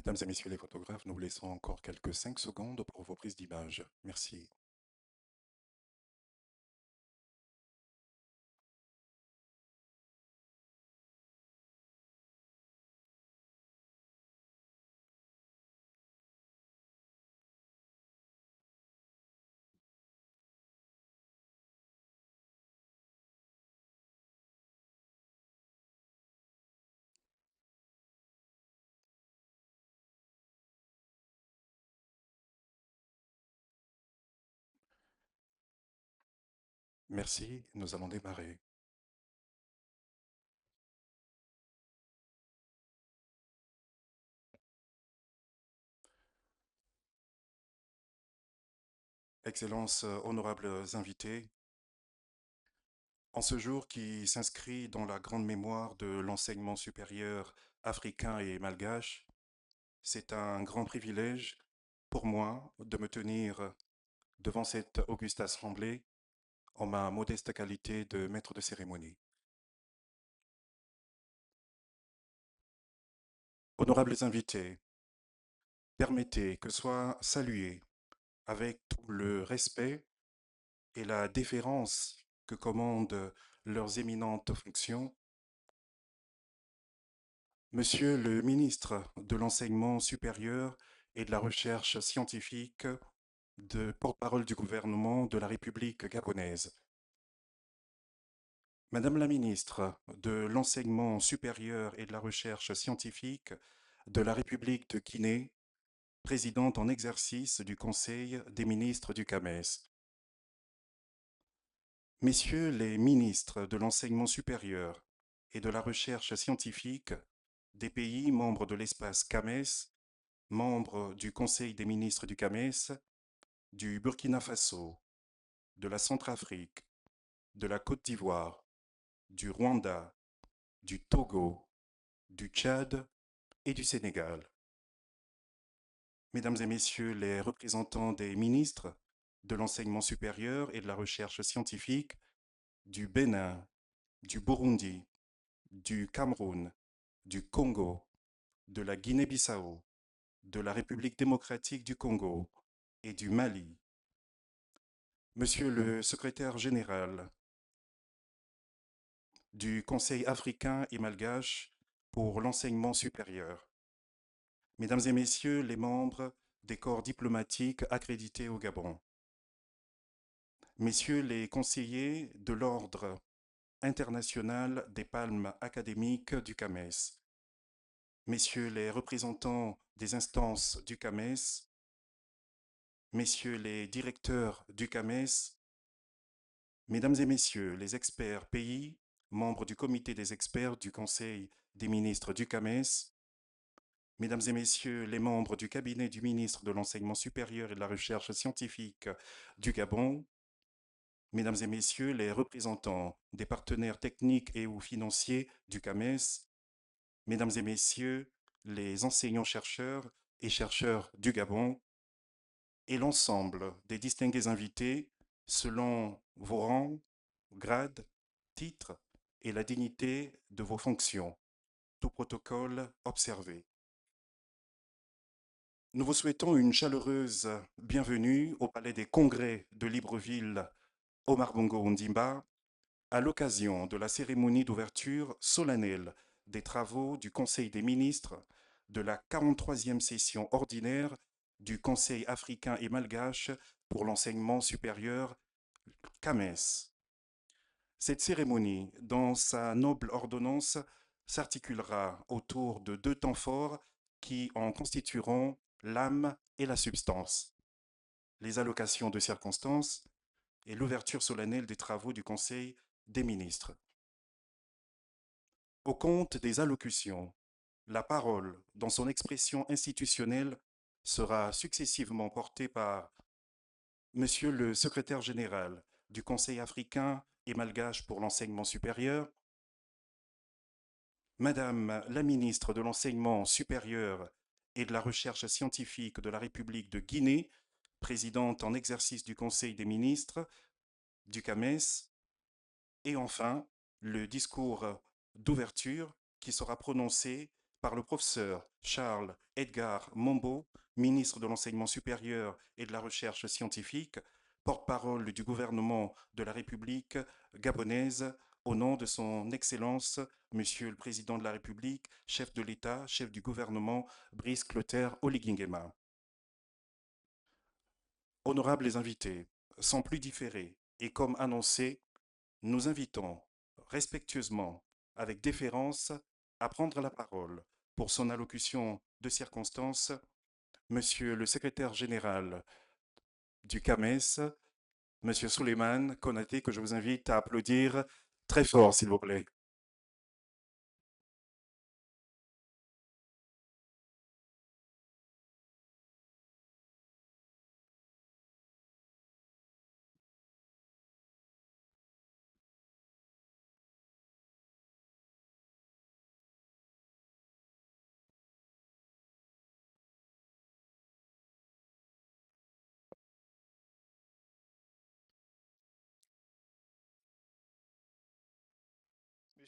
Mesdames et messieurs les photographes, nous vous laissons encore quelques 5 secondes pour vos prises d'image. Merci. Merci, nous allons démarrer. Excellences, honorables invités, en ce jour qui s'inscrit dans la grande mémoire de l'enseignement supérieur africain et malgache, c'est un grand privilège pour moi de me tenir devant cette auguste assemblée en ma modeste qualité de maître de cérémonie. Honorables invités, permettez que soit salué avec tout le respect et la déférence que commandent leurs éminentes fonctions, Monsieur le ministre de l'Enseignement supérieur et de la Recherche scientifique, de porte-parole du gouvernement de la République gabonaise, Madame la ministre de l'Enseignement supérieur et de la Recherche scientifique de la République de Guinée, présidente en exercice du Conseil des ministres du CAMES, Messieurs les ministres de l'Enseignement supérieur et de la Recherche scientifique des pays membres de l'espace CAMES, membres du Conseil des ministres du CAMES, du Burkina Faso, de la Centrafrique, de la Côte d'Ivoire, du Rwanda, du Togo, du Tchad et du Sénégal. Mesdames et Messieurs les représentants des ministres de l'Enseignement supérieur et de la Recherche scientifique du Bénin, du Burundi, du Cameroun, du Congo, de la Guinée-Bissau, de la République démocratique du Congo et du Mali. Monsieur le secrétaire général du Conseil africain et malgache pour l'enseignement supérieur, Mesdames et Messieurs les membres des corps diplomatiques accrédités au Gabon, Messieurs les conseillers de l'Ordre international des palmes académiques du CAMES, Messieurs les représentants des instances du CAMES, Messieurs les directeurs du CAMES, Mesdames et Messieurs les experts pays, membres du comité des experts du Conseil des ministres du CAMES, Mesdames et Messieurs les membres du cabinet du ministre de l'Enseignement supérieur et de la Recherche scientifique du Gabon, Mesdames et Messieurs les représentants des partenaires techniques et ou financiers du CAMES, Mesdames et Messieurs les enseignants-chercheurs et chercheurs du Gabon, et l'ensemble des distingués invités selon vos rangs, grades, titres et la dignité de vos fonctions. Tout protocole observé. Nous vous souhaitons une chaleureuse bienvenue au Palais des Congrès de Libreville, Omar Bongo Ondimba, à l'occasion de la cérémonie d'ouverture solennelle des travaux du Conseil des ministres de la 43e session ordinaire du Conseil africain et malgache pour l'enseignement supérieur CAMES. Cette cérémonie, dans sa noble ordonnance, s'articulera autour de deux temps forts qui en constitueront l'âme et la substance, les allocations de circonstances et l'ouverture solennelle des travaux du Conseil des ministres. Au compte des allocutions, la parole, dans son expression institutionnelle, sera successivement portée par Monsieur le secrétaire général du Conseil africain et malgache pour l'enseignement supérieur, Madame la ministre de l'Enseignement supérieur et de la Recherche scientifique de la République de Guinée, présidente en exercice du Conseil des ministres du CAMES, et enfin le discours d'ouverture qui sera prononcé par le professeur Charles Edgar Mombo, ministre de l'Enseignement supérieur et de la Recherche scientifique, porte-parole du gouvernement de la République gabonaise, au nom de son Excellence, Monsieur le Président de la République, chef de l'État, chef du gouvernement, Brice Clotaire Oligui-Nguema. Honorables invités, sans plus différer et comme annoncé, nous invitons respectueusement, avec déférence, à prendre la parole pour son allocution de circonstance, Monsieur le secrétaire général du CAMES, Monsieur Souleymane Konaté, que je vous invite à applaudir très fort, s'il vous plaît.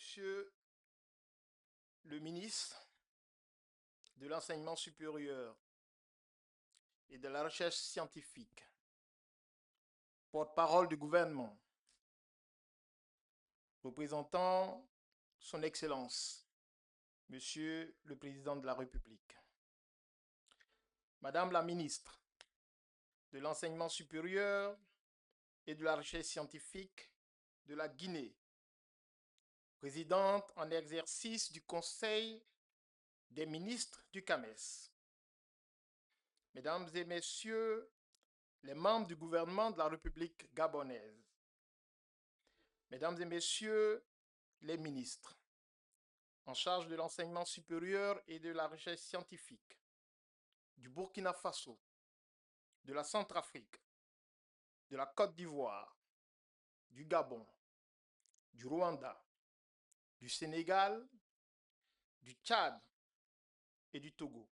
Monsieur le ministre de l'Enseignement supérieur et de la Recherche scientifique, porte-parole du gouvernement, représentant son Excellence, Monsieur le Président de la République, Madame la ministre de l'Enseignement supérieur et de la Recherche scientifique de la Guinée, présidente en exercice du Conseil des ministres du CAMES, Mesdames et Messieurs les membres du gouvernement de la République gabonaise, Mesdames et Messieurs les ministres en charge de l'enseignement supérieur et de la recherche scientifique du Burkina Faso, de la Centrafrique, de la Côte d'Ivoire, du Gabon, du Rwanda, du Sénégal, du Tchad et du Togo.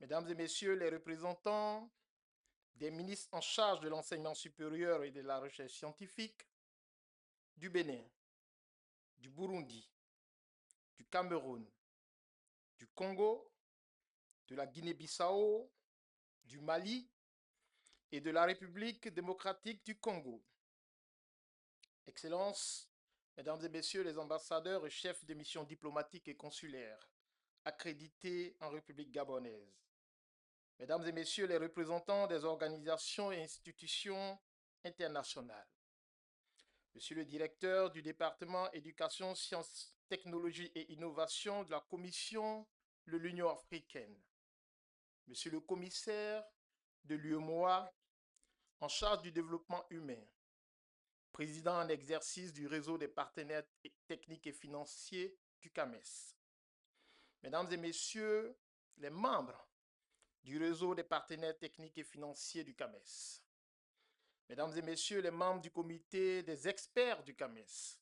Mesdames et Messieurs les représentants des ministres en charge de l'enseignement supérieur et de la recherche scientifique du Bénin, du Burundi, du Cameroun, du Congo, de la Guinée-Bissau, du Mali et de la République démocratique du Congo. Excellences, Mesdames et Messieurs les ambassadeurs et chefs de missions diplomatiques et consulaires accrédités en République gabonaise, Mesdames et Messieurs les représentants des organisations et institutions internationales, Monsieur le directeur du département Éducation, Sciences, Technologie et Innovation de la Commission de l'Union africaine, Monsieur le commissaire de l'UEMOA en charge du développement humain, président en exercice du réseau des partenaires techniques et financiers du CAMES, Mesdames et Messieurs les membres du réseau des partenaires techniques et financiers du CAMES, Mesdames et Messieurs les membres du comité des experts du CAMES,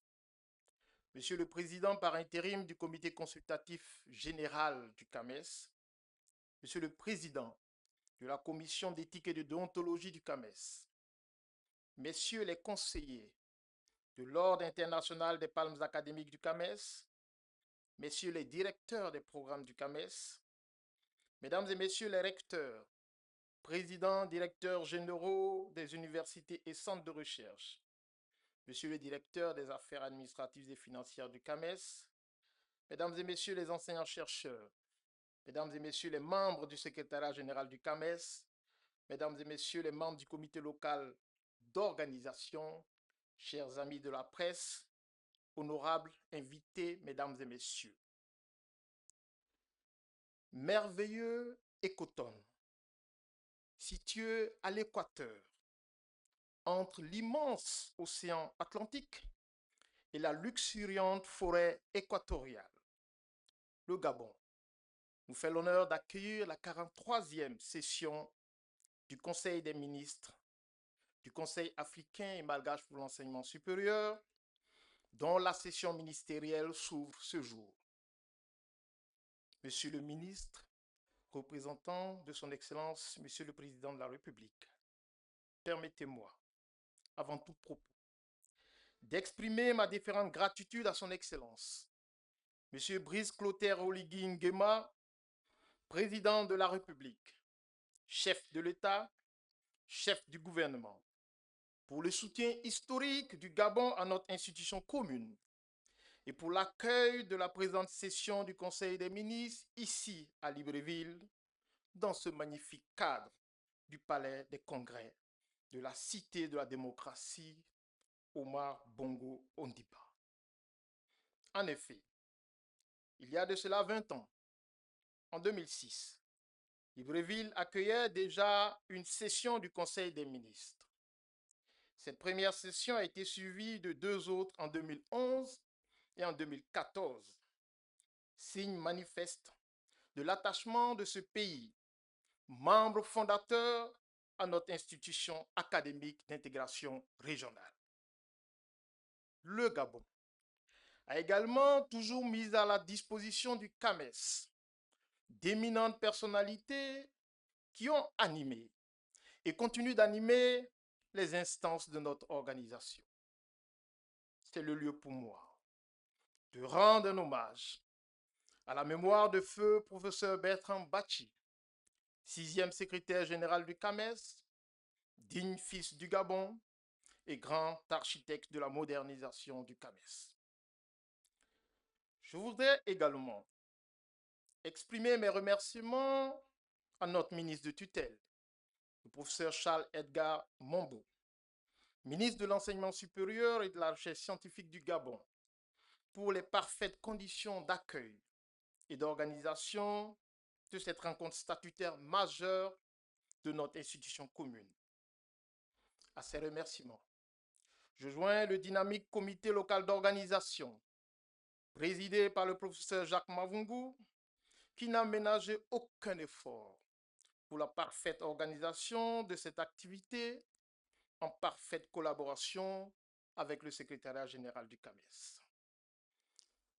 Monsieur le Président par intérim du comité consultatif général du CAMES, Monsieur le Président de la commission d'éthique et de déontologie du CAMES, Messieurs les conseillers de l'Ordre international des palmes académiques du CAMES, Messieurs les directeurs des programmes du CAMES, Mesdames et Messieurs les recteurs, présidents, directeurs généraux des universités et centres de recherche, Monsieur le directeur des affaires administratives et financières du CAMES, Mesdames et Messieurs les enseignants-chercheurs, Mesdames et Messieurs les membres du secrétariat général du CAMES, Mesdames et Messieurs les membres du comité local d'organisation, chers amis de la presse, honorables invités, Mesdames et Messieurs. Merveilleux écotone, situé à l'équateur, entre l'immense océan Atlantique et la luxuriante forêt équatoriale, le Gabon nous fait l'honneur d'accueillir la 43e session du Conseil des ministres du Conseil africain et malgache pour l'enseignement supérieur, dont la session ministérielle s'ouvre ce jour. Monsieur le ministre, représentant de son Excellence, Monsieur le Président de la République, permettez-moi, avant tout propos, d'exprimer ma déférente gratitude à son Excellence Monsieur Brice Clotaire Oligui Nguema, président de la République, chef de l'État, chef du gouvernement, pour le soutien historique du Gabon à notre institution commune et pour l'accueil de la présente session du Conseil des ministres ici à Libreville, dans ce magnifique cadre du Palais des Congrès de la Cité de la démocratie, Omar Bongo Ondimba. En effet, il y a de cela 20 ans, en 2006, Libreville accueillait déjà une session du Conseil des ministres. Cette première session a été suivie de 2 autres en 2011 et en 2014, signe manifeste de l'attachement de ce pays, membre fondateur à notre institution académique d'intégration régionale. Le Gabon a également toujours mis à la disposition du CAMES d'éminentes personnalités qui ont animé et continuent d'animer les instances de notre organisation. C'est le lieu pour moi de rendre un hommage à la mémoire de feu professeur Bertrand Bachi, 6e secrétaire général du CAMES, digne fils du Gabon et grand architecte de la modernisation du CAMES. Je voudrais également exprimer mes remerciements à notre ministre de tutelle, le professeur Charles-Edgar Mombo, ministre de l'Enseignement supérieur et de la Recherche scientifique du Gabon, pour les parfaites conditions d'accueil et d'organisation de cette rencontre statutaire majeure de notre institution commune. À ces remerciements, je joins le dynamique comité local d'organisation, présidé par le professeur Jacques Mavungu, qui n'a ménagé aucun effort pour la parfaite organisation de cette activité en parfaite collaboration avec le secrétariat général du CAMES.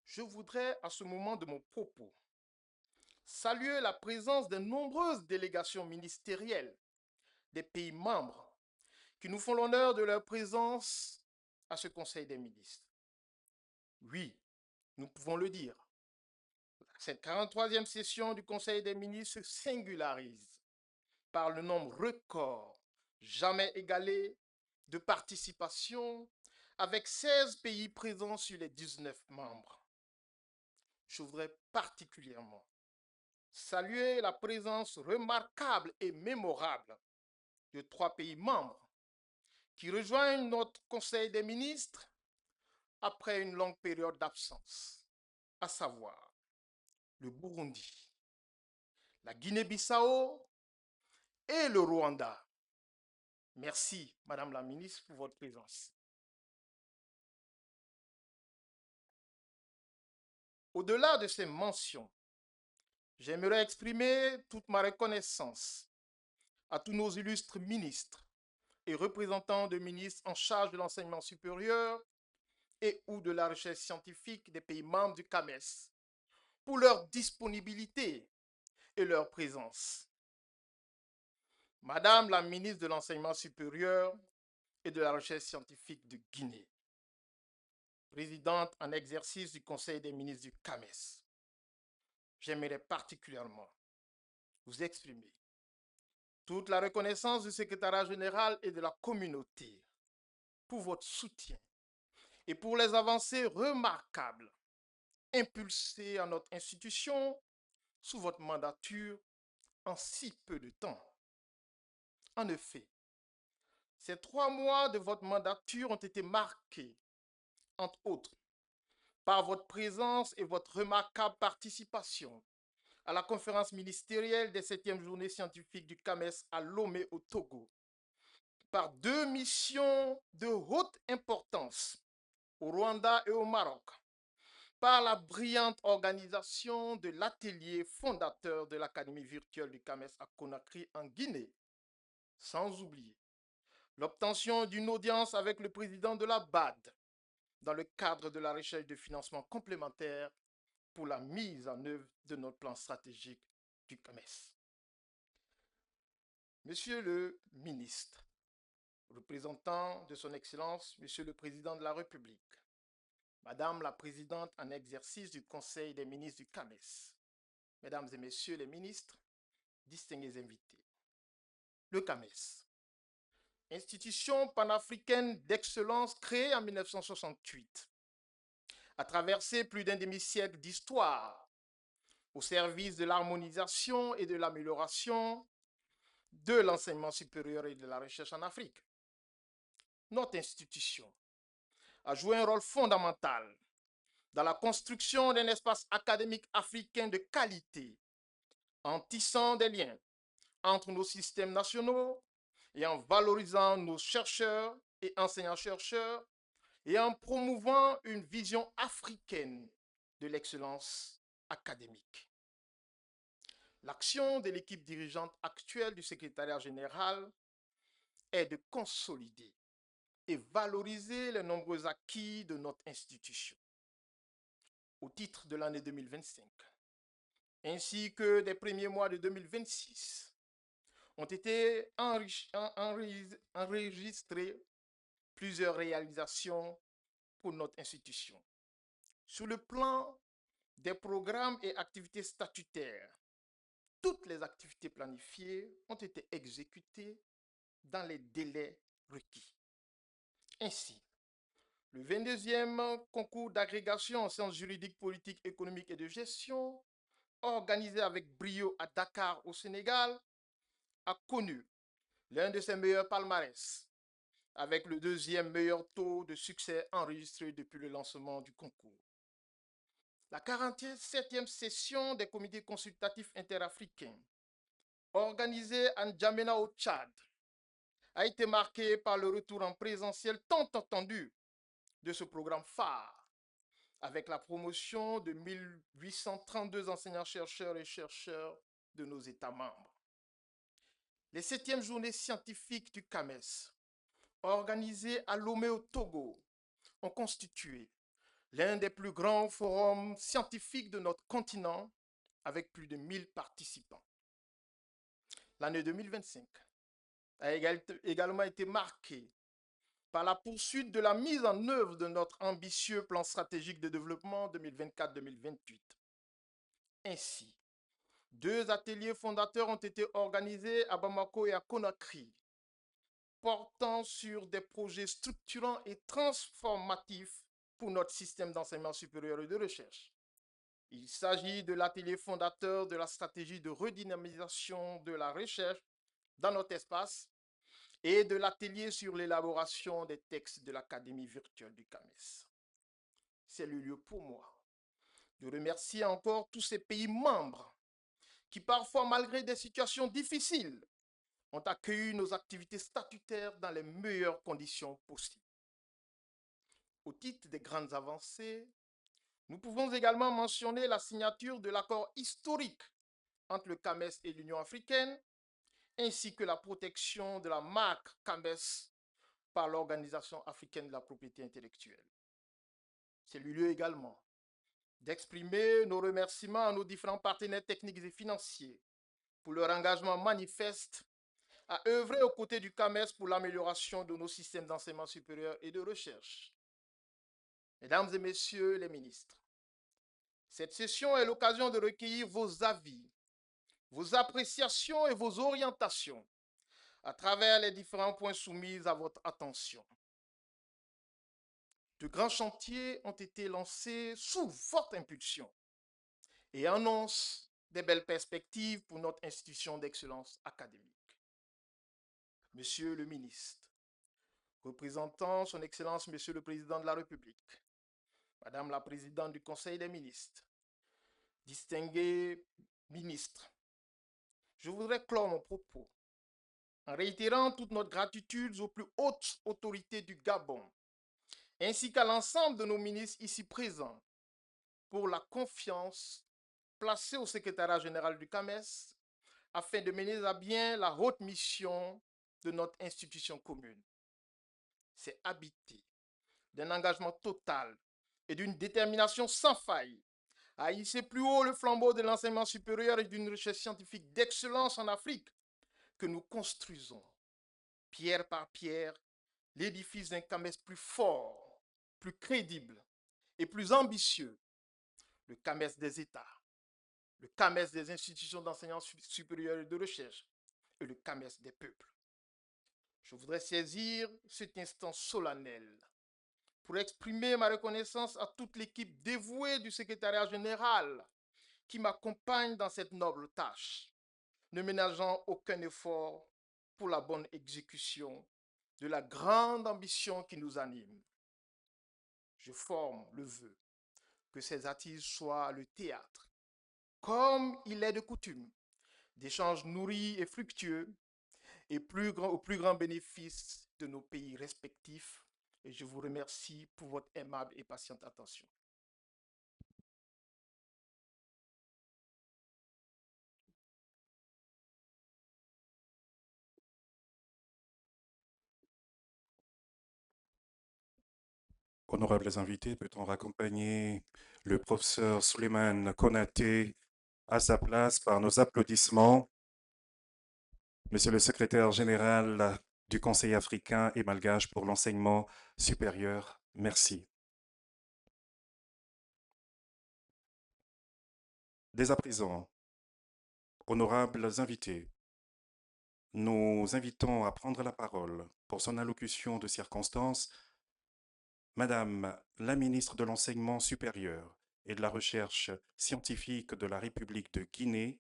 Je voudrais, à ce moment de mon propos, saluer la présence de nombreuses délégations ministérielles des pays membres qui nous font l'honneur de leur présence à ce Conseil des ministres. Oui, nous pouvons le dire, cette 43e session du Conseil des ministres se singularise par le nombre record, jamais égalé, de participation avec 16 pays présents sur les 19 membres. Je voudrais particulièrement saluer la présence remarquable et mémorable de 3 pays membres qui rejoignent notre Conseil des ministres après une longue période d'absence, à savoir le Burundi, la Guinée-Bissau et le Rwanda. Merci, Madame la Ministre, pour votre présence. Au-delà de ces mentions, j'aimerais exprimer toute ma reconnaissance à tous nos illustres ministres et représentants de ministres en charge de l'enseignement supérieur et ou de la recherche scientifique des pays membres du CAMES pour leur disponibilité et leur présence. Madame la ministre de l'Enseignement supérieur et de la Recherche scientifique de Guinée, présidente en exercice du Conseil des ministres du CAMES, j'aimerais particulièrement vous exprimer toute la reconnaissance du secrétariat général et de la communauté pour votre soutien et pour les avancées remarquables impulsées à notre institution sous votre mandature en si peu de temps. En effet, ces 3 mois de votre mandature ont été marqués, entre autres, par votre présence et votre remarquable participation à la conférence ministérielle des 7e journées scientifiques du CAMES à Lomé au Togo, par 2 missions de haute importance au Rwanda et au Maroc, par la brillante organisation de l'atelier fondateur de l'Académie virtuelle du CAMES à Conakry en Guinée, sans oublier l'obtention d'une audience avec le président de la BAD dans le cadre de la recherche de financement complémentaire pour la mise en œuvre de notre plan stratégique du CAMES. Monsieur le ministre, représentant de son Excellence, Monsieur le Président de la République, Madame la présidente en exercice du Conseil des ministres du CAMES, Mesdames et Messieurs les ministres, distingués invités. Le CAMES, institution panafricaine d'excellence créée en 1968, a traversé plus d'un demi-siècle d'histoire au service de l'harmonisation et de l'amélioration de l'enseignement supérieur et de la recherche en Afrique. Notre institution a joué un rôle fondamental dans la construction d'un espace académique africain de qualité, en tissant des liens entre nos systèmes nationaux et en valorisant nos chercheurs et enseignants-chercheurs et en promouvant une vision africaine de l'excellence académique. L'action de l'équipe dirigeante actuelle du secrétariat général est de consolider et valoriser les nombreux acquis de notre institution. Au titre de l'année 2025, ainsi que des premiers mois de 2026, ont été enregistrées plusieurs réalisations pour notre institution. Sur le plan des programmes et activités statutaires, toutes les activités planifiées ont été exécutées dans les délais requis. Ainsi, le 22e concours d'agrégation en sciences juridiques, politiques, économiques et de gestion, organisé avec brio à Dakar au Sénégal, a connu l'un de ses meilleurs palmarès, avec le deuxième meilleur taux de succès enregistré depuis le lancement du concours. La 47e session des comités consultatifs interafricains, organisée à N'Djamena au Tchad, a été marquée par le retour en présentiel tant attendu de ce programme phare, avec la promotion de 1832 enseignants-chercheurs et chercheurs de nos États membres. Les 7e journées scientifiques du CAMES, organisées à Lomé au Togo, ont constitué l'un des plus grands forums scientifiques de notre continent, avec plus de 1000 participants. L'année 2025 a également été marquée par la poursuite de la mise en œuvre de notre ambitieux plan stratégique de développement 2024-2028. Ainsi, 2 ateliers fondateurs ont été organisés à Bamako et à Conakry, portant sur des projets structurants et transformatifs pour notre système d'enseignement supérieur et de recherche. Il s'agit de l'atelier fondateur de la stratégie de redynamisation de la recherche dans notre espace et de l'atelier sur l'élaboration des textes de l'Académie virtuelle du CAMES. C'est le lieu pour moi de remercier encore tous ces pays membres qui, parfois, malgré des situations difficiles, ont accueilli nos activités statutaires dans les meilleures conditions possibles. Au titre des grandes avancées, nous pouvons également mentionner la signature de l'accord historique entre le CAMES et l'Union africaine, ainsi que la protection de la marque CAMES par l'Organisation africaine de la propriété intellectuelle. C'est le lieu également d'exprimer nos remerciements à nos différents partenaires techniques et financiers pour leur engagement manifeste à œuvrer aux côtés du CAMES pour l'amélioration de nos systèmes d'enseignement supérieur et de recherche. Mesdames et Messieurs les ministres, cette session est l'occasion de recueillir vos avis, vos appréciations et vos orientations à travers les différents points soumis à votre attention. De grands chantiers ont été lancés sous votre impulsion et annoncent des belles perspectives pour notre institution d'excellence académique. Monsieur le ministre, représentant son Excellence Monsieur le Président de la République, Madame la Présidente du Conseil des ministres, distingués ministres, je voudrais clore mon propos en réitérant toute notre gratitude aux plus hautes autorités du Gabon, ainsi qu'à l'ensemble de nos ministres ici présents, pour la confiance placée au secrétariat général du CAMES afin de mener à bien la haute mission de notre institution commune. C'est habité d'un engagement total et d'une détermination sans faille à hisser plus haut le flambeau de l'enseignement supérieur et d'une recherche scientifique d'excellence en Afrique que nous construisons, pierre par pierre, l'édifice d'un CAMES plus fort, plus crédible et plus ambitieux, le CAMES des États, le CAMES des institutions d'enseignement supérieur et de recherche et le CAMES des peuples. Je voudrais saisir cet instant solennel pour exprimer ma reconnaissance à toute l'équipe dévouée du secrétariat général qui m'accompagne dans cette noble tâche, ne ménageant aucun effort pour la bonne exécution de la grande ambition qui nous anime. Je forme le vœu que ces assises soient le théâtre, comme il est de coutume, d'échanges nourris et fructueux et au plus grand bénéfice de nos pays respectifs. Et je vous remercie pour votre aimable et patiente attention. Honorables invités, peut-on raccompagner le professeur Souleymane Konaté à sa place par nos applaudissements? Monsieur le secrétaire général du Conseil africain et malgache pour l'enseignement supérieur, merci. Dès à présent, honorables invités, nous invitons à prendre la parole pour son allocution de circonstance Madame la ministre de l'Enseignement supérieur et de la Recherche scientifique de la République de Guinée,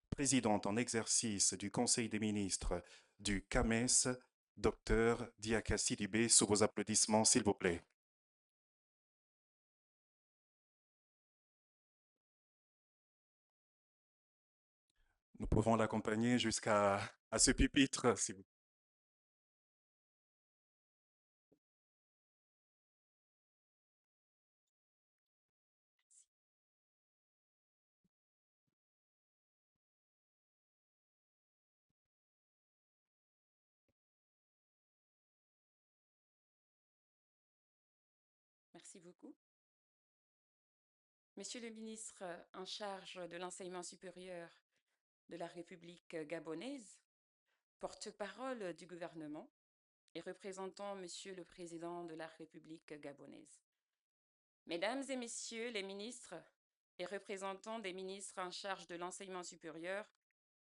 présidente en exercice du Conseil des ministres du CAMES, Dr Diaka Sidibé, sous vos applaudissements, s'il vous plaît. Nous pouvons l'accompagner jusqu'à ce pupitre, s'il vous plaît. Merci beaucoup. Monsieur le ministre en charge de l'enseignement supérieur de la République gabonaise, porte-parole du gouvernement et représentant Monsieur le Président de la République gabonaise. Mesdames et Messieurs les ministres et représentants des ministres en charge de l'enseignement supérieur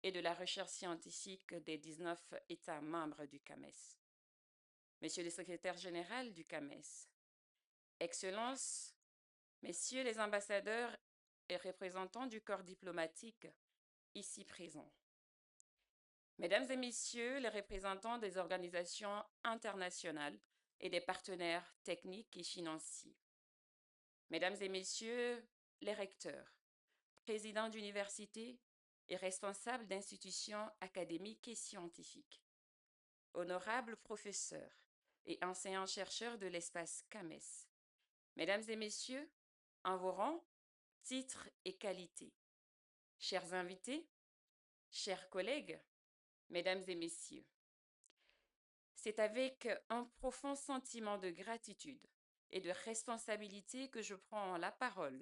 et de la recherche scientifique des 19 États membres du CAMES. Monsieur le secrétaire général du CAMES, Excellences, Messieurs les ambassadeurs et représentants du corps diplomatique ici présents, Mesdames et Messieurs les représentants des organisations internationales et des partenaires techniques et financiers, Mesdames et Messieurs les recteurs, présidents d'universités et responsables d'institutions académiques et scientifiques, honorables professeurs et enseignants-chercheurs de l'espace CAMES, Mesdames et Messieurs, en vos rangs, titres et qualités, chers invités, chers collègues, Mesdames et Messieurs, c'est avec un profond sentiment de gratitude et de responsabilité que je prends la parole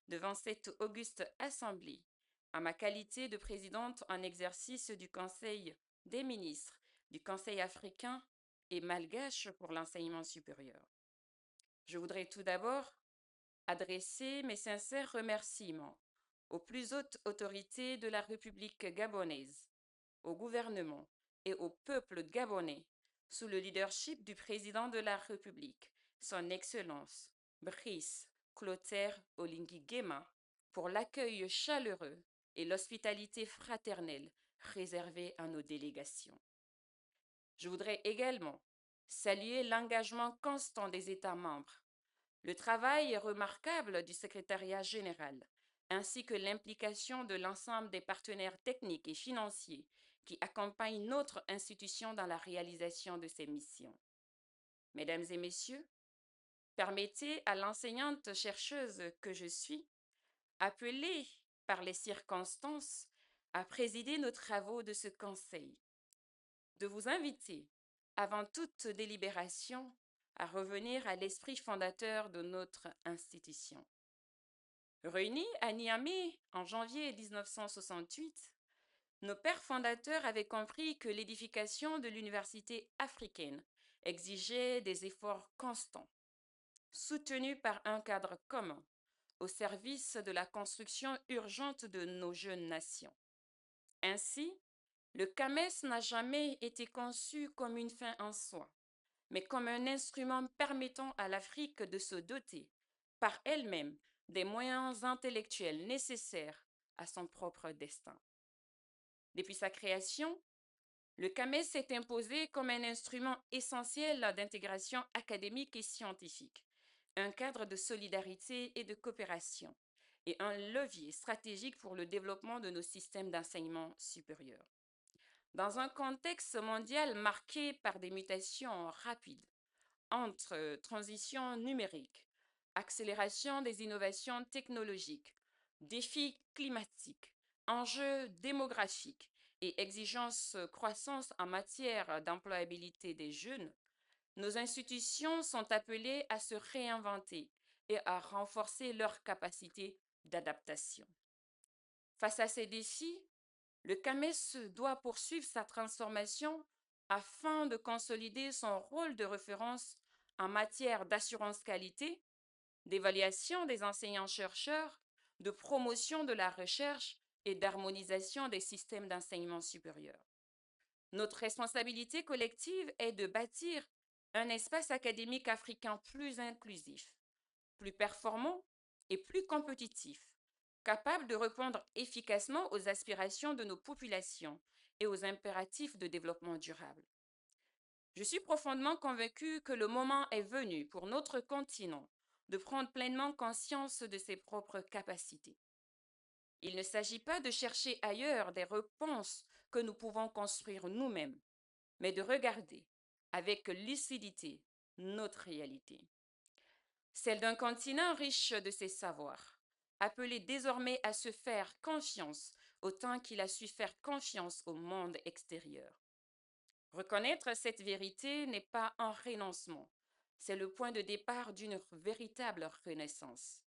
devant cette auguste assemblée en ma qualité de présidente en exercice du Conseil des ministres du Conseil africain et malgache pour l'enseignement supérieur. Je voudrais tout d'abord adresser mes sincères remerciements aux plus hautes autorités de la République gabonaise, au gouvernement et au peuple gabonais sous le leadership du président de la République, son Excellence Brice Clotaire Oligui Nguema, pour l'accueil chaleureux et l'hospitalité fraternelle réservée à nos délégations. Je voudrais également saluer l'engagement constant des États membres, le travail remarquable du secrétariat général, ainsi que l'implication de l'ensemble des partenaires techniques et financiers qui accompagnent notre institution dans la réalisation de ses missions. Mesdames et Messieurs, permettez à l'enseignante chercheuse que je suis, appelée par les circonstances à présider nos travaux de ce conseil, de vous inviter, avant toute délibération, à revenir à l'esprit fondateur de notre institution. Réunis à Niamey en janvier 1968, nos pères fondateurs avaient compris que l'édification de l'université africaine exigeait des efforts constants. soutenue par un cadre commun au service de la construction urgente de nos jeunes nations. Ainsi, le CAMES n'a jamais été conçu comme une fin en soi, mais comme un instrument permettant à l'Afrique de se doter par elle-même des moyens intellectuels nécessaires à son propre destin. Depuis sa création, le CAMES s'est imposé comme un instrument essentiel d'intégration académique et scientifique, un cadre de solidarité et de coopération, et un levier stratégique pour le développement de nos systèmes d'enseignement supérieur. Dans un contexte mondial marqué par des mutations rapides, entre transition numérique, accélération des innovations technologiques, défis climatiques, enjeux démographiques et exigences croissantes en matière d'employabilité des jeunes, nos institutions sont appelées à se réinventer et à renforcer leurs capacités d'adaptation. Face à ces défis, le CAMES doit poursuivre sa transformation afin de consolider son rôle de référence en matière d'assurance qualité, d'évaluation des enseignants-chercheurs, de promotion de la recherche et d'harmonisation des systèmes d'enseignement supérieur. Notre responsabilité collective est de bâtir un espace académique africain plus inclusif, plus performant et plus compétitif, capable de répondre efficacement aux aspirations de nos populations et aux impératifs de développement durable. Je suis profondément convaincue que le moment est venu pour notre continent de prendre pleinement conscience de ses propres capacités. Il ne s'agit pas de chercher ailleurs des réponses que nous pouvons construire nous-mêmes, mais de regarder avec lucidité notre réalité, celle d'un continent riche de ses savoirs, appelé désormais à se faire confiance autant qu'il a su faire confiance au monde extérieur. Reconnaître cette vérité n'est pas un renoncement, c'est le point de départ d'une véritable renaissance.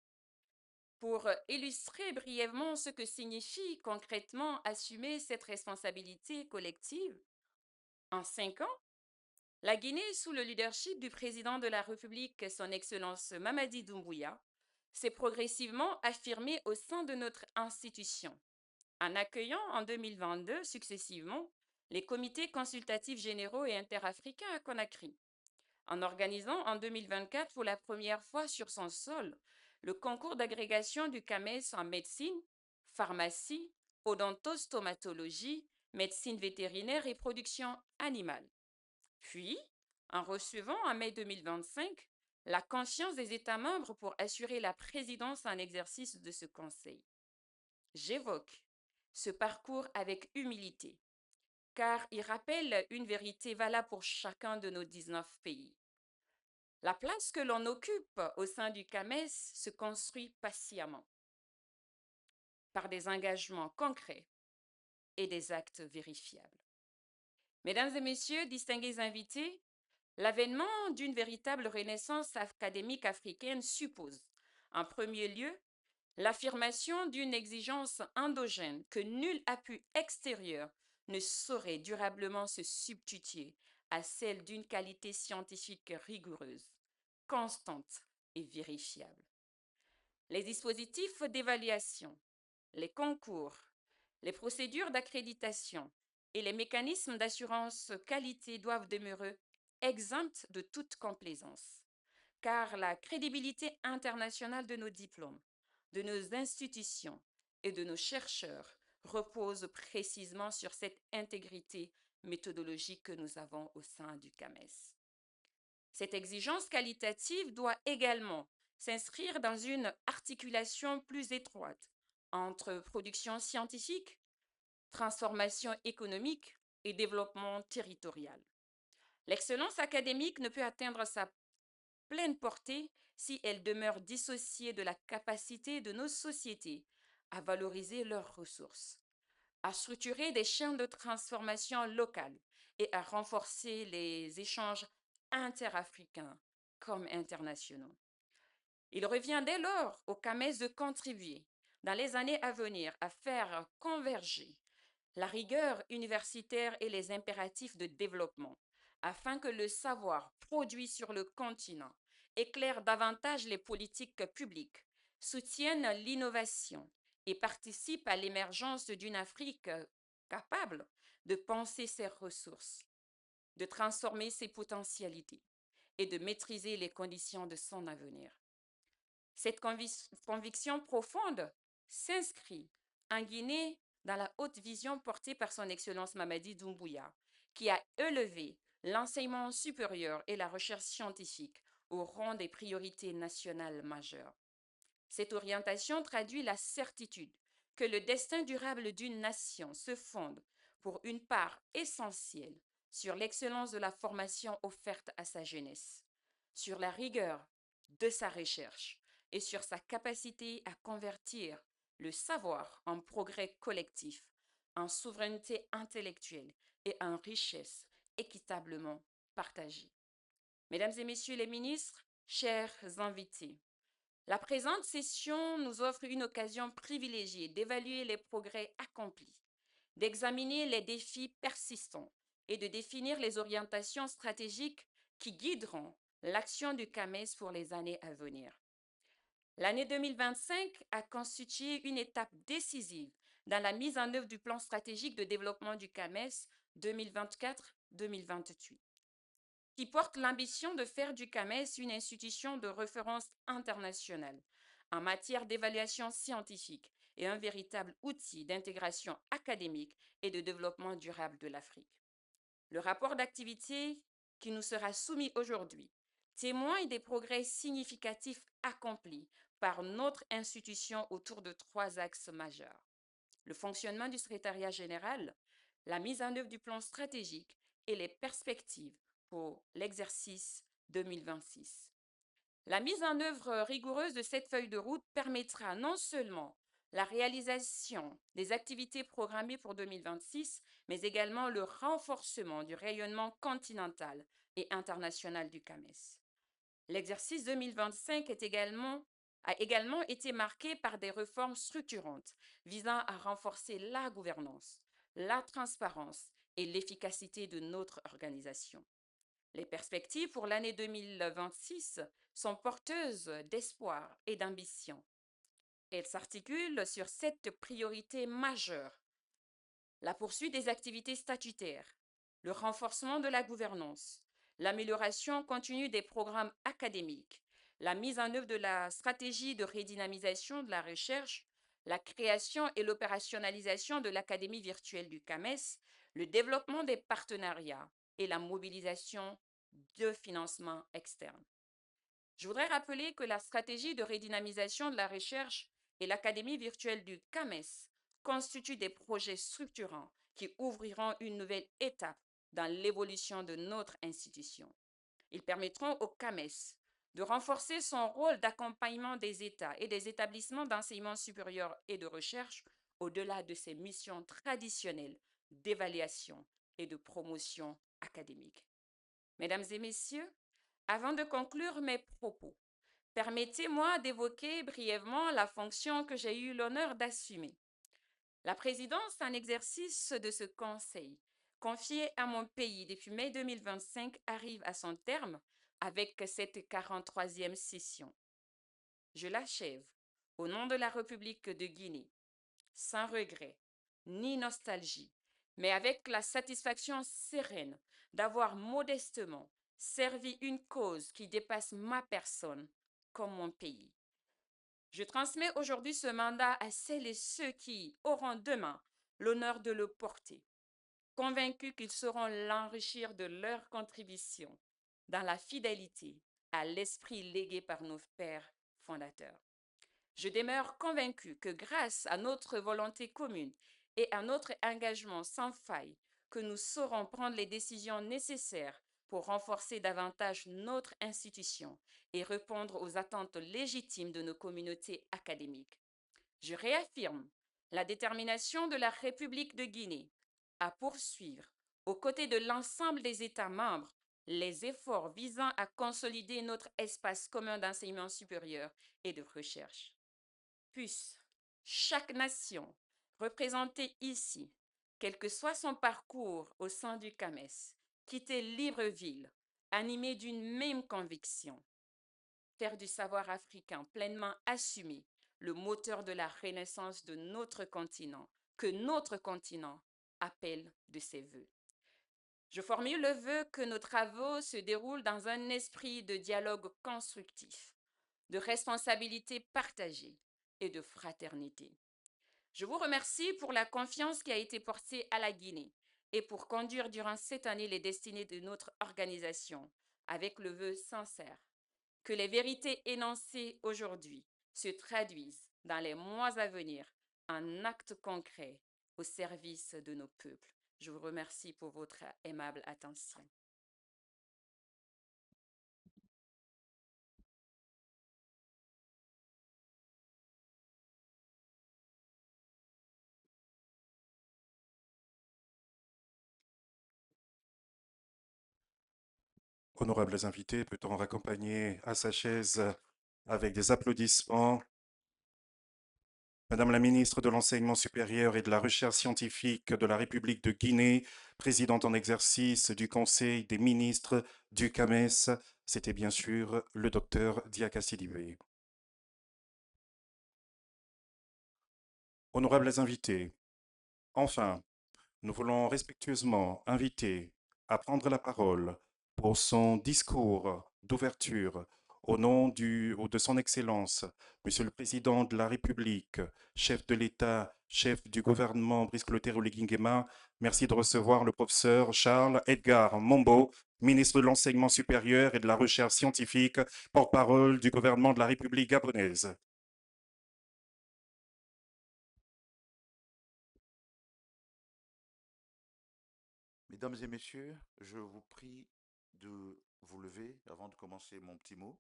Pour illustrer brièvement ce que signifie concrètement assumer cette responsabilité collective, en 5 ans, la Guinée, sous le leadership du président de la République, son Excellence Mamadi Doumbouya, s'est progressivement affirmée au sein de notre institution, en accueillant en 2022 successivement les comités consultatifs généraux et interafricains à Conakry, en organisant en 2024 pour la première fois sur son sol le concours d'agrégation du CAMES en médecine, pharmacie, odontostomatologie, médecine vétérinaire et production animale. Puis, en recevant en mai 2025 la confiance des États membres pour assurer la présidence en exercice de ce Conseil. J'évoque ce parcours avec humilité, car il rappelle une vérité valable pour chacun de nos 19 pays. La place que l'on occupe au sein du CAMES se construit patiemment, par des engagements concrets et des actes vérifiables. Mesdames et messieurs, distingués invités, l'avènement d'une véritable renaissance académique africaine suppose, en premier lieu, l'affirmation d'une exigence endogène que nul appui extérieur ne saurait durablement se substituer à celle d'une qualité scientifique rigoureuse, constante et vérifiable. Les dispositifs d'évaluation, les concours, les procédures d'accréditation et les mécanismes d'assurance qualité doivent demeurer exempts de toute complaisance, car la crédibilité internationale de nos diplômes, de nos institutions et de nos chercheurs repose précisément sur cette intégrité méthodologique que nous avons au sein du CAMES. Cette exigence qualitative doit également s'inscrire dans une articulation plus étroite entre production scientifique, transformation économique et développement territorial. L'excellence académique ne peut atteindre sa pleine portée si elle demeure dissociée de la capacité de nos sociétés à valoriser leurs ressources, à structurer des chaînes de transformation locales et à renforcer les échanges interafricains comme internationaux. Il revient dès lors au CAMES de contribuer, dans les années à venir, à faire converger la rigueur universitaire et les impératifs de développement, afin que le savoir produit sur le continent éclairent davantage les politiques publiques, soutiennent l'innovation et participent à l'émergence d'une Afrique capable de penser ses ressources, de transformer ses potentialités et de maîtriser les conditions de son avenir. Cette conviction profonde s'inscrit en Guinée dans la haute vision portée par son Excellence Mamadi Doumbouya, qui a élevé l'enseignement supérieur et la recherche scientifique au rang des priorités nationales majeures. Cette orientation traduit la certitude que le destin durable d'une nation se fonde, pour une part essentielle, sur l'excellence de la formation offerte à sa jeunesse, sur la rigueur de sa recherche et sur sa capacité à convertir le savoir en progrès collectif, en souveraineté intellectuelle et en richesse équitablement partagée. Mesdames et Messieurs les ministres, chers invités, la présente session nous offre une occasion privilégiée d'évaluer les progrès accomplis, d'examiner les défis persistants et de définir les orientations stratégiques qui guideront l'action du CAMES pour les années à venir. L'année 2025 a constitué une étape décisive dans la mise en œuvre du plan stratégique de développement du CAMES 2024-2028, qui porte l'ambition de faire du CAMES une institution de référence internationale en matière d'évaluation scientifique et un véritable outil d'intégration académique et de développement durable de l'Afrique. Le rapport d'activité qui nous sera soumis aujourd'hui témoigne des progrès significatifs accomplis par notre institution autour de 3 axes majeurs: le fonctionnement du secrétariat général, la mise en œuvre du plan stratégique et les perspectives pour l'exercice 2026. La mise en œuvre rigoureuse de cette feuille de route permettra non seulement la réalisation des activités programmées pour 2026, mais également le renforcement du rayonnement continental et international du CAMES. L'exercice 2025 a également été marqué par des réformes structurantes visant à renforcer la gouvernance, la transparence et l'efficacité de notre organisation. Les perspectives pour l'année 2026 sont porteuses d'espoir et d'ambition. Elles s'articulent sur 7 priorités majeures: la poursuite des activités statutaires, le renforcement de la gouvernance, l'amélioration continue des programmes académiques, la mise en œuvre de la stratégie de redynamisation de la recherche, la création et l'opérationnalisation de l'Académie virtuelle du CAMES, le développement des partenariats et la mobilisation de financement externe. Je voudrais rappeler que la stratégie de redynamisation de la recherche et l'Académie virtuelle du CAMES constituent des projets structurants qui ouvriront une nouvelle étape dans l'évolution de notre institution. Ils permettront au CAMES de renforcer son rôle d'accompagnement des États et des établissements d'enseignement supérieur et de recherche au-delà de ses missions traditionnelles d'évaluation et de promotion académique. Mesdames et Messieurs, avant de conclure mes propos, permettez-moi d'évoquer brièvement la fonction que j'ai eu l'honneur d'assumer. La présidence en exercice de ce conseil, confiée à mon pays depuis mai 2025, arrive à son terme avec cette 43e session. Je l'achève au nom de la République de Guinée, sans regret ni nostalgie, mais avec la satisfaction sereine d'avoir modestement servi une cause qui dépasse ma personne comme mon pays. Je transmets aujourd'hui ce mandat à celles et ceux qui auront demain l'honneur de le porter, convaincus qu'ils sauront l'enrichir de leur contribution dans la fidélité à l'esprit légué par nos pères fondateurs. Je demeure convaincue que grâce à notre volonté commune et à notre engagement sans faille, que nous saurons prendre les décisions nécessaires pour renforcer davantage notre institution et répondre aux attentes légitimes de nos communautés académiques. Je réaffirme la détermination de la République de Guinée à poursuivre, aux côtés de l'ensemble des États membres, les efforts visant à consolider notre espace commun d'enseignement supérieur et de recherche. Puisse chaque nation représentée ici, quel que soit son parcours au sein du CAMES, quitter Libreville, animée d'une même conviction: faire du savoir africain pleinement assumé le moteur de la renaissance de notre continent, que notre continent appelle de ses voeux. Je formule le vœu que nos travaux se déroulent dans un esprit de dialogue constructif, de responsabilité partagée et de fraternité. Je vous remercie pour la confiance qui a été portée à la Guinée et pour conduire durant cette année les destinées de notre organisation avec le vœu sincère que les vérités énoncées aujourd'hui se traduisent dans les mois à venir en actes concrets au service de nos peuples. Je vous remercie pour votre aimable attention. Honorables invités, peut-on raccompagner à sa chaise avec des applaudissements Madame la ministre de l'Enseignement supérieur et de la Recherche scientifique de la République de Guinée, présidente en exercice du Conseil des ministres du CAMES, c'était bien sûr le docteur Diaka Sidibé. Honorables invités, enfin, nous voulons respectueusement inviter à prendre la parole pour son discours d'ouverture au nom de son Excellence, Monsieur le Président de la République, chef de l'État, chef du gouvernement Brice Clotaire Oligui-Nguema. Merci de recevoir le professeur Charles Edgar Mombo, ministre de l'Enseignement supérieur et de la Recherche scientifique, porte-parole du gouvernement de la République gabonaise. Mesdames et messieurs, je vous prie de vous lever avant de commencer mon petit mot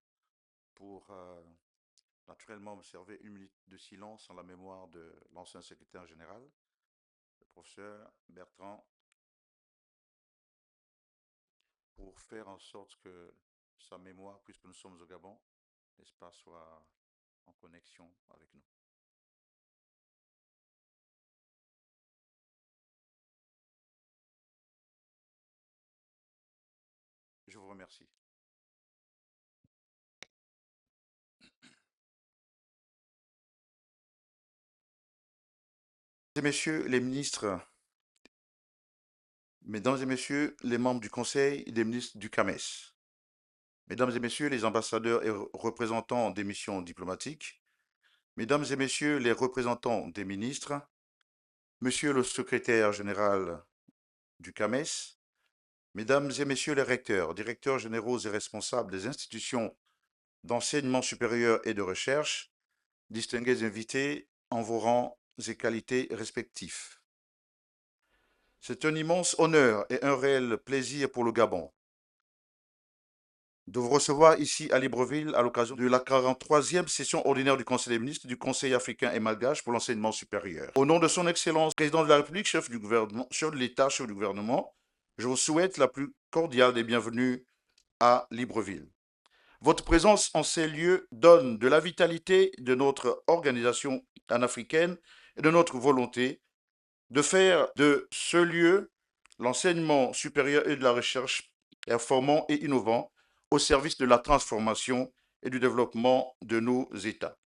pour naturellement observer une minute de silence en la mémoire de l'ancien secrétaire général, le professeur Bertrand, pour faire en sorte que sa mémoire, puisque nous sommes au Gabon, n'est-ce pas, soit en connexion avec nous. Je vous remercie. Mesdames et messieurs les ministres, mesdames et messieurs les membres du Conseil des ministres du CAMES, mesdames et messieurs les ambassadeurs et représentants des missions diplomatiques, mesdames et messieurs les représentants des ministres, monsieur le secrétaire général du CAMES, mesdames et messieurs les recteurs, directeurs généraux et responsables des institutions d'enseignement supérieur et de recherche, distingués invités en vos rangs et qualités respectifs. C'est un immense honneur et un réel plaisir pour le Gabon de vous recevoir ici à Libreville à l'occasion de la 43e session ordinaire du Conseil des ministres du Conseil africain et malgache pour l'enseignement supérieur. Au nom de son Excellence, Président de la République, chef du gouvernement, chef de l'État, chef du gouvernement, je vous souhaite la plus cordiale des bienvenues à Libreville. Votre présence en ces lieux donne de la vitalité de notre organisation panafricaine et de notre volonté de faire de ce lieu l'enseignement supérieur et de la recherche performant et innovant au service de la transformation et du développement de nos États.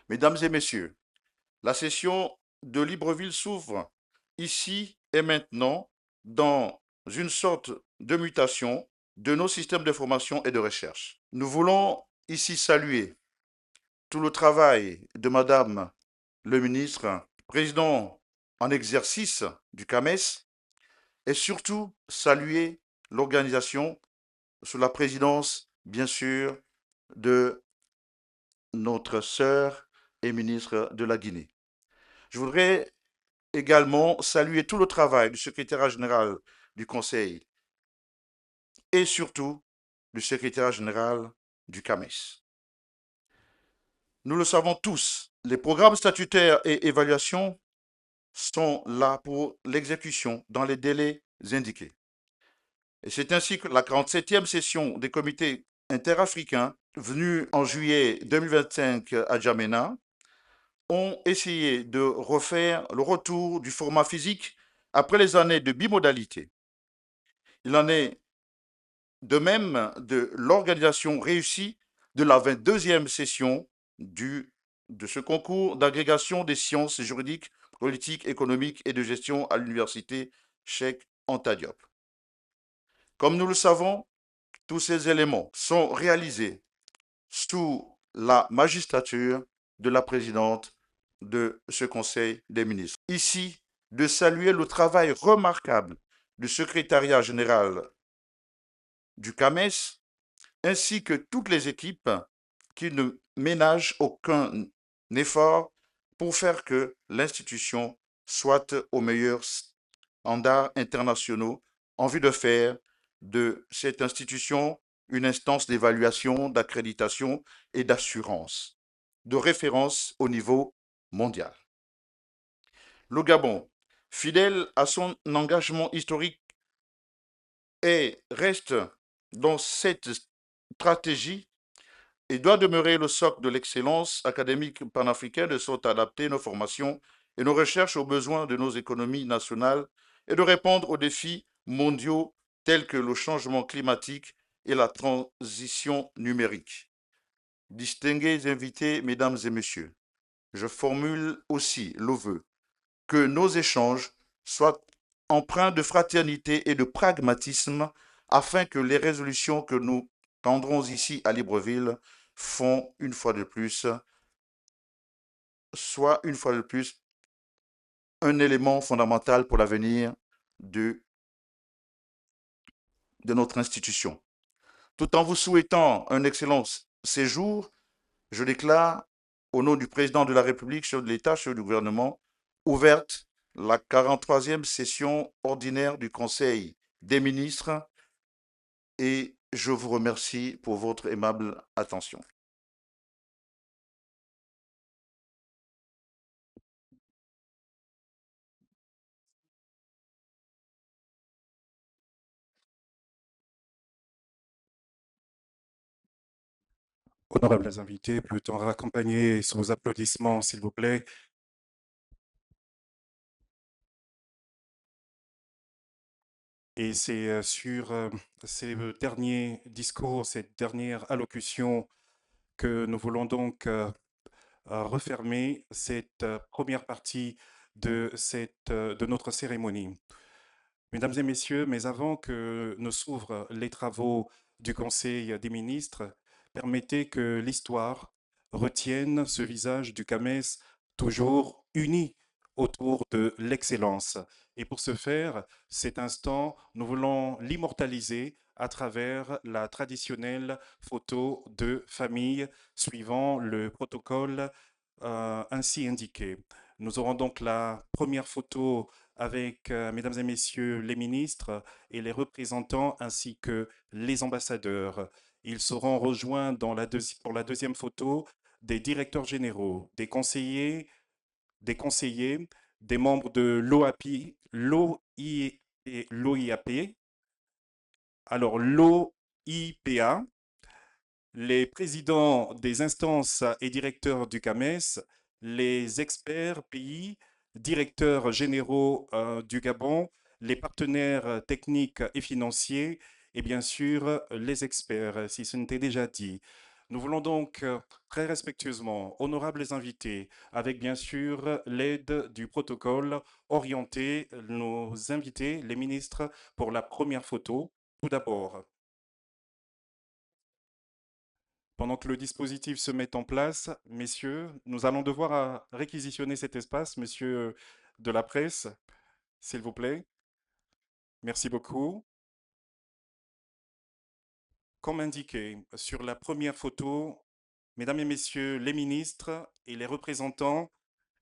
Mesdames et messieurs, la session de Libreville s'ouvre ici et maintenant dans une sorte de mutation de nos systèmes de formation et de recherche. Nous voulons ici saluer tout le travail de Madame le ministre, président en exercice du CAMES, et surtout saluer l'organisation sous la présidence, bien sûr, de notre sœur et ministre de la Guinée. Je voudrais également saluer tout le travail du secrétaire général du Conseil et surtout du secrétaire général du CAMES. Nous le savons tous, les programmes statutaires et évaluations sont là pour l'exécution dans les délais indiqués. Et c'est ainsi que la 47e session des comités interafricains, venue en juillet 2025 à Djamena, ont essayé de refaire le retour du format physique après les années de bimodalité. Il en est de même de l'organisation réussie de la 22e session de ce concours d'agrégation des sciences juridiques, politiques, économiques et de gestion à l'Université Cheikh Anta Diop. Comme nous le savons, tous ces éléments sont réalisés sous la magistrature de la présidente de ce Conseil des ministres. Ici, de saluer le travail remarquable du secrétariat général du CAMES, ainsi que toutes les équipes qui ne ménagent aucun effort pour faire que l'institution soit aux meilleurs standards internationaux en vue de faire de cette institution une instance d'évaluation, d'accréditation et d'assurance, de référence au niveau mondial. Le Gabon, fidèle à son engagement historique et reste dans cette stratégie et doit demeurer le socle de l'excellence académique panafricaine de sorte à adapter nos formations et nos recherches aux besoins de nos économies nationales et de répondre aux défis mondiaux tels que le changement climatique et la transition numérique. Distingués invités, mesdames et messieurs, je formule aussi le vœu que nos échanges soient empreints de fraternité et de pragmatisme afin que les résolutions que nous prendrons ici à Libreville soient une fois de plus un élément fondamental pour l'avenir de notre institution. Tout en vous souhaitant un excellent séjour, je déclare, au nom du président de la République, chef de l'État, chef du gouvernement, ouverte la 43e session ordinaire du Conseil des ministres et je vous remercie pour votre aimable attention. Honorables invités, peut-on raccompagner sous applaudissements, s'il vous plaît? Et c'est sur ces derniers discours, cette dernière allocution que nous voulons donc refermer cette première partie de notre cérémonie. Mesdames et messieurs, mais avant que ne s'ouvrent les travaux du Conseil des ministres, permettez que l'histoire retienne ce visage du CAMES toujours uni autour de l'excellence. Et pour ce faire, cet instant, nous voulons l'immortaliser à travers la traditionnelle photo de famille suivant le protocole ainsi indiqué. Nous aurons donc la première photo avec, mesdames et messieurs, les ministres et les représentants ainsi que les ambassadeurs. Ils seront rejoints pour la deuxième photo des directeurs généraux, des conseillers, des membres de l'OIAP, alors l'OIPA, les présidents des instances et directeurs du CAMES, les experts pays, directeurs généraux du Gabon, les partenaires techniques et financiers et bien sûr les experts, si ce n'était déjà dit. Nous voulons donc très respectueusement, honorables invités, avec bien sûr l'aide du protocole, orienter nos invités, les ministres, pour la première photo. Tout d'abord, pendant que le dispositif se met en place, messieurs, nous allons devoir réquisitionner cet espace, monsieur de la presse, s'il vous plaît. Merci beaucoup. Comme indiqué sur la première photo, mesdames et messieurs les ministres et les représentants,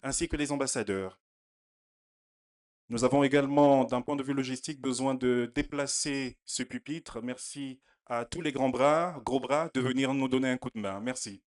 ainsi que les ambassadeurs. Nous avons également, d'un point de vue logistique, besoin de déplacer ce pupitre. Merci à tous les gros bras, de venir nous donner un coup de main. Merci.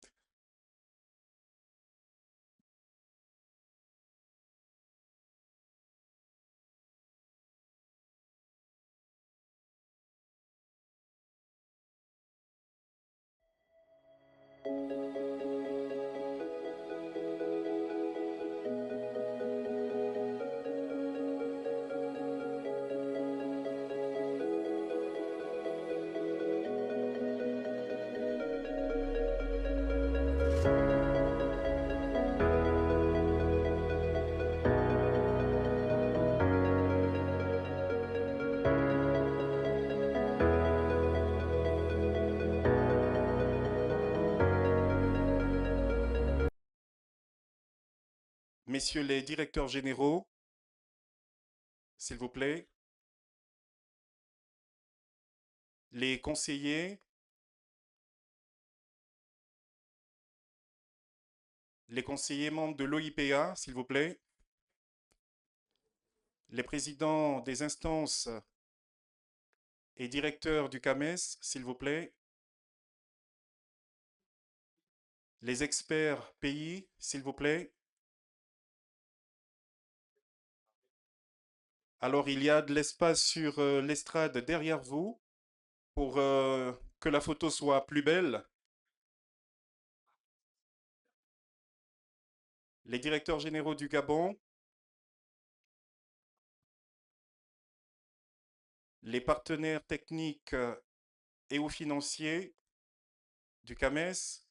Messieurs les directeurs généraux, s'il vous plaît, les conseillers, membres de l'OIPA, s'il vous plaît, les présidents des instances et directeurs du CAMES, s'il vous plaît, les experts pays, s'il vous plaît. Alors, il y a de l'espace sur l'estrade derrière vous pour que la photo soit plus belle. Les directeurs généraux du Gabon, les partenaires techniques et ou financiers du CAMES,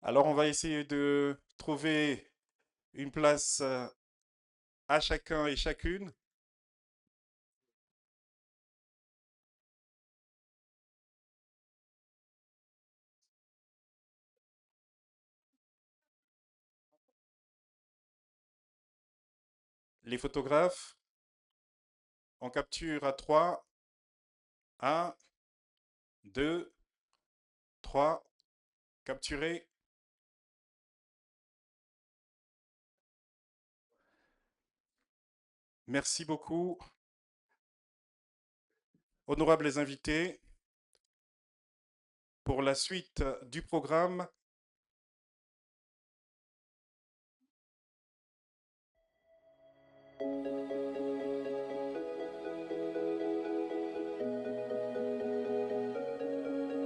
alors on va essayer de trouver une place à chacun et chacune. Les photographes, on capture à 3. 1, 2, 3, capturé. Merci beaucoup. Honorables invités, pour la suite du programme,